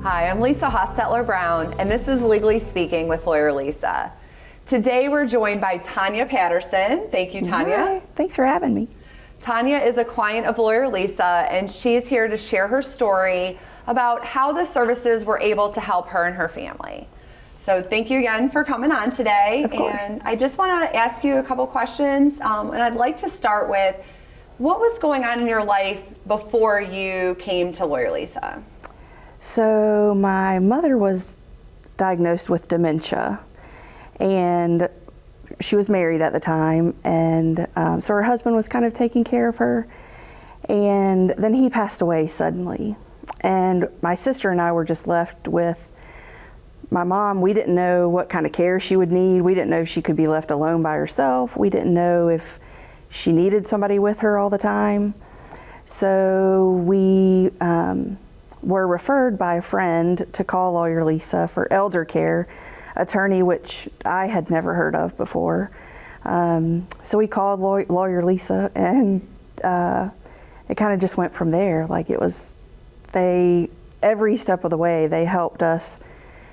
Hi, I'm Lisa Hostetler-Brown, and this is Legally Speaking with LawyerLisa. Today we're joined by Tonia Patterson. Thank you, Tonia. Hi, thanks for having me. Tonia is a client of LawyerLisa, and she's here to share her story about how the services were able to help her and her family. So thank you again for coming on today. Of course. And I just want to ask you a couple questions, and I'd like to start with, what was going on in your life before you came to LawyerLisa? So my mother was diagnosed with dementia, and she was married at the time, and so her husband was kind of taking care of her, and then he passed away suddenly, and my sister and I were just left with my mom. We didn't know what kind of care she would need. We didn't know if she could be left alone by herself. We didn't know if she needed somebody with her all the time. So we were referred by a friend to call LawyerLisa for elder care attorney, which I had never heard of before. So we called LawyerLisa, and it kind of just went from there. Like, it was, every step of the way, they helped us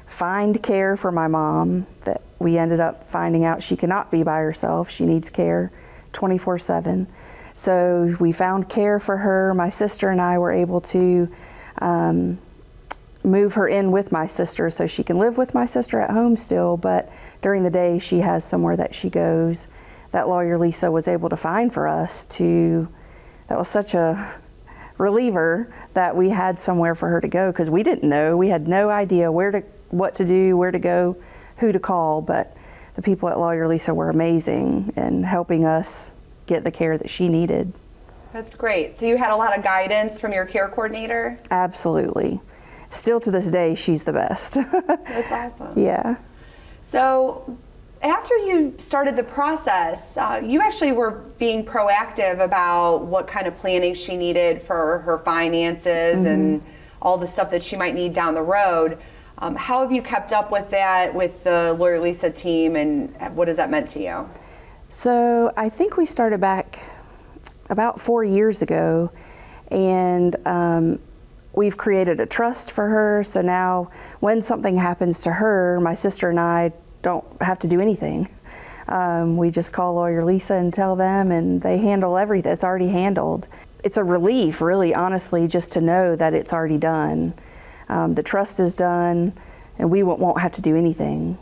find care for my mom. That we ended up finding out she cannot be by herself. She needs care 24/7. So we found care for her. My sister and I were able to move her in with my sister so she can live with my sister at home still, but during the day she has somewhere that she goes that LawyerLisa was able to find for us. That was such a reliever that we had somewhere for her to go, because we didn't know. We had no idea what to do, where to go, who to call, but the people at LawyerLisa were amazing in helping us get the care that she needed. That's great. So you had a lot of guidance from your care coordinator? Absolutely. Still to this day, she's the best. That's awesome. Yeah. So after you started the process, you actually were being proactive about what kind of planning she needed for her finances and all the stuff that she might need down the road. How have you kept up with that with the LawyerLisa team, and what has that meant to you? So I think we started back about 4 years ago, and we've created a trust for her. So now when something happens to her, my sister and I don't have to do anything. We just call LawyerLisa and tell them, and they handle everything. It's already handled. It's a relief, really, honestly, just to know that it's already done. The trust is done, and we won't have to do anything.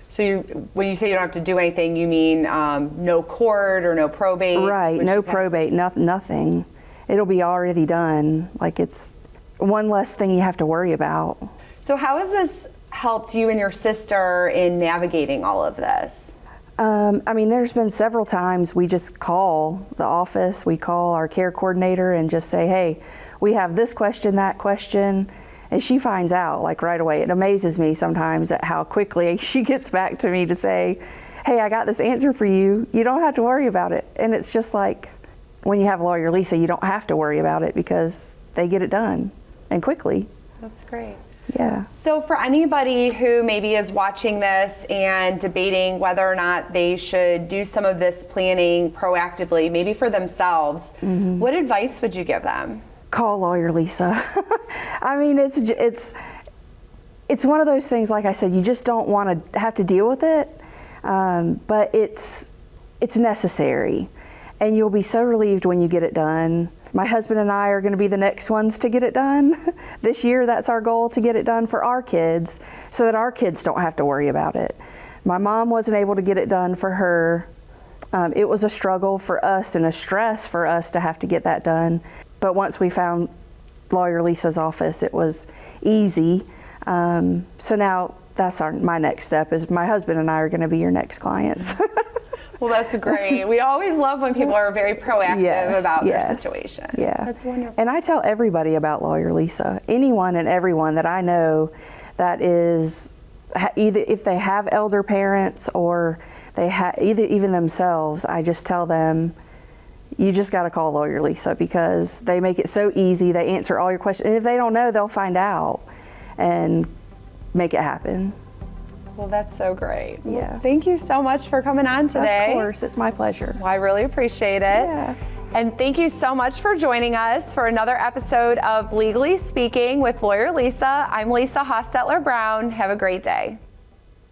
So when you say you don't have to do anything, you mean no court or no probate? Right, no probate, nothing. It'll be already done. Like, it's one less thing you have to worry about. So how has this helped you and your sister in navigating all of this? I mean, there's been several times we just call the office, we call our care coordinator and just say, hey, we have this question, that question. And she finds out, like, right away. It amazes me sometimes at how quickly she gets back to me to say, hey, I got this answer for you. You don't have to worry about it. And it's just like, when you have LawyerLisa, you don't have to worry about it because they get it done, and quickly. That's great. Yeah. So for anybody who maybe is watching this and debating whether or not they should do some of this planning proactively, maybe for themselves, what advice would you give them? Call LawyerLisa. I mean, it's one of those things, like I said, you just don't want to have to deal with it, but it's necessary, and you'll be so relieved when you get it done. My husband and I are going to be the next ones to get it done. This year, that's our goal, to get it done for our kids so that our kids don't have to worry about it. My mom wasn't able to get it done for her. It was a struggle for us and a stress for us to have to get that done. But once we found LawyerLisa's office, it was easy. So now that's my next step, is my husband and I are going to be your next clients. Well, that's great. We always love when people are very proactive about their situation. Yeah. That's wonderful. And I tell everybody about LawyerLisa. Anyone and everyone that I know that is, either if they have elder parents or they even themselves, I just tell them, you just got to call LawyerLisa, because they make it so easy. They answer all your questions. And if they don't know, they'll find out and make it happen. Well, that's so great. Yeah. Well, thank you so much for coming on today. Of course, it's my pleasure. Well, I really appreciate it. Yeah. And thank you so much for joining us for another episode of Legally Speaking with Lawyer Lisa. I'm Lisa Hostetler Brown. Have a great day.